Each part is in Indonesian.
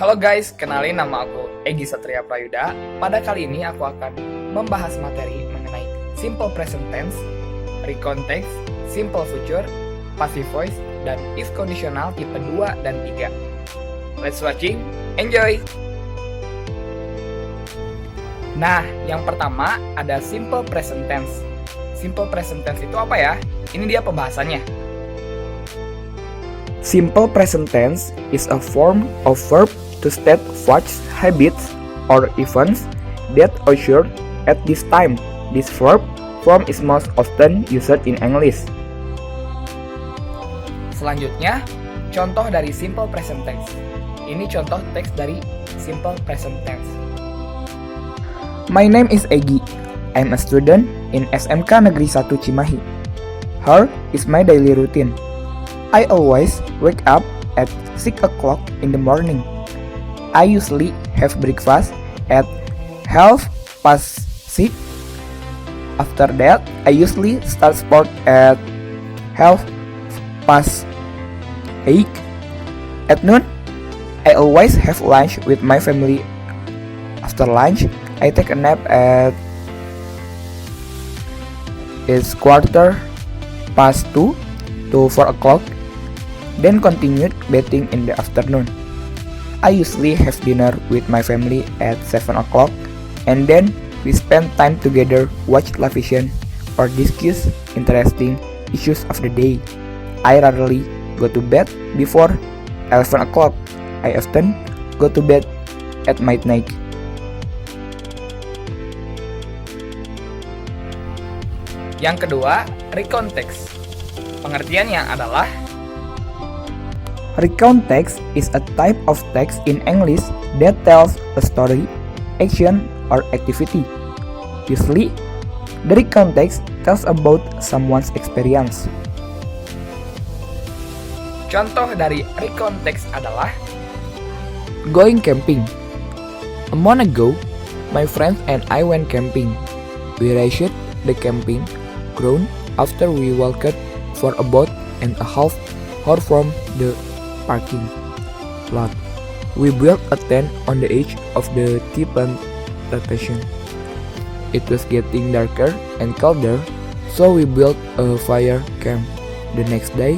Halo guys, kenalin nama aku Egy Satria Prayuda. Pada kali ini aku akan membahas materi mengenai simple present tense, recount text, simple future, passive voice, dan if conditional tipe 2 dan 3. Let's watching, enjoy! Nah, yang pertama ada simple present tense. Simple present tense itu apa ya? Ini dia pembahasannya. Simple present tense is a form of verb to state facts, habits, or events that occur at this time. This verb form is most often used in English. Selanjutnya, contoh dari simple present tense. Ini contoh teks dari simple present tense. My name is Egy. I'm a student in SMK Negeri 1 Cimahi. Here is my daily routine. I always wake up at 6 o'clock in the morning. I usually have breakfast at 6:30. After that, I usually start sport at 8:30. At noon, I always have lunch with my family. After lunch, I take a nap at 2:15 to 4 o'clock, then continued bathing in the afternoon. I usually have dinner with my family at 7 o'clock, and then we spend time together, watch television, or discuss interesting issues of the day. I rarely go to bed before 11 o'clock. I often go to bed at midnight. Yang kedua, recount text. Pengertiannya adalah Recount text is a type of text in English that tells a story, action, or activity. Usually, the recount text tells about someone's experience. contoh dari recount text adalah Going camping. A month ago, my friends and I went camping. We reached the camping ground after we walked for about an half hour from the parking lot. We built a tent on the edge of the tea plantation. It was getting darker and colder, so we built a fire camp. The next day,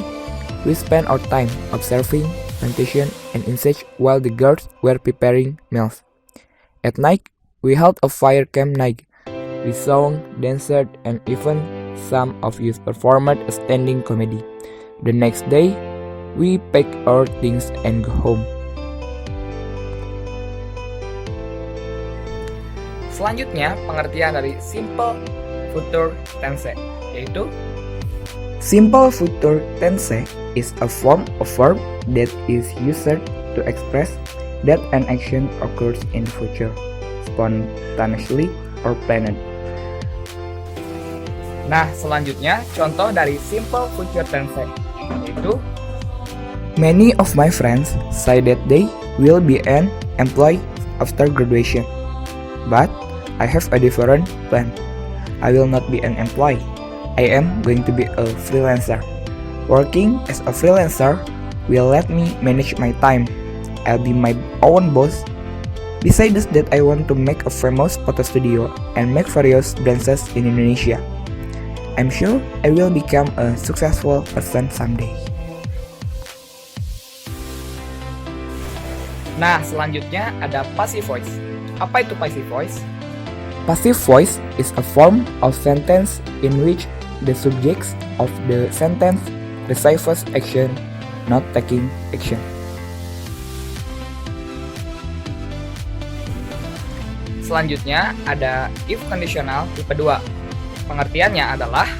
we spent our time observing plantation and insects while the girls were preparing meals. At night, we held a fire camp night. We sang, danced, and even some of us performed a standing comedy. The next day, we packed our things and go home. selanjutnya pengertian dari simple future tense, yaitu Simple future tense is a form of verb that is used to express that an action occurs in the future, spontaneously or planned. Nah, selanjutnya contoh dari simple future tense, yaitu Many of my friends say that they will be an employee after graduation, but I have a different plan. I will not be an employee. I am going to be a freelancer. Working as a freelancer will let me manage my time. I'll be my own boss. Besides that, I want to make a famous photo studio and make various dances in Indonesia. I'm sure I will become a successful person someday. Nah, selanjutnya ada passive voice. Apa itu passive voice? Passive voice is a form of sentence in which the subjects of the sentence receives action, not taking action. Selanjutnya ada if conditional tipe 2. Pengertiannya adalah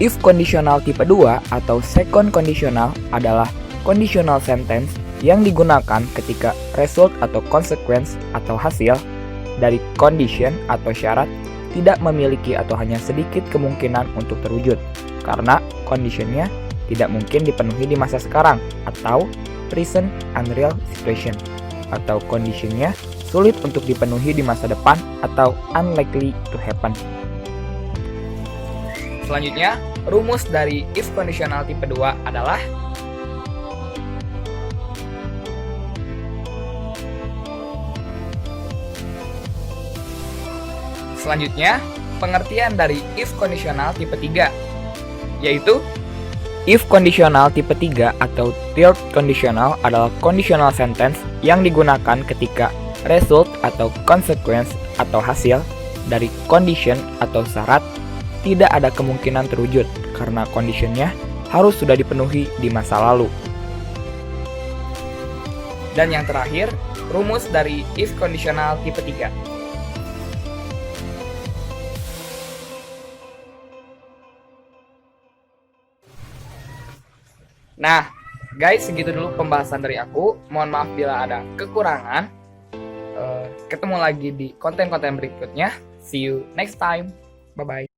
If conditional tipe 2 atau second conditional adalah conditional sentence yang digunakan ketika result atau consequence atau hasil dari condition atau syarat tidak memiliki atau hanya sedikit kemungkinan untuk terwujud karena conditionnya tidak mungkin dipenuhi di masa sekarang atau present unreal situation atau conditionnya sulit untuk dipenuhi di masa depan atau unlikely to happen. Selanjutnya, rumus dari if conditional tipe 2 adalah Selanjutnya, pengertian dari if kondisional tipe 3, yaitu If kondisional tipe 3 atau third conditional adalah conditional sentence yang digunakan ketika result atau consequence atau hasil dari condition atau syarat tidak ada kemungkinan terwujud karena conditionnya harus sudah dipenuhi di masa lalu. Dan yang terakhir, rumus dari if kondisional tipe 3. Nah, guys, segitu dulu pembahasan dari aku. Mohon maaf bila ada kekurangan. Ketemu lagi di konten-konten berikutnya. See you next time. Bye-bye.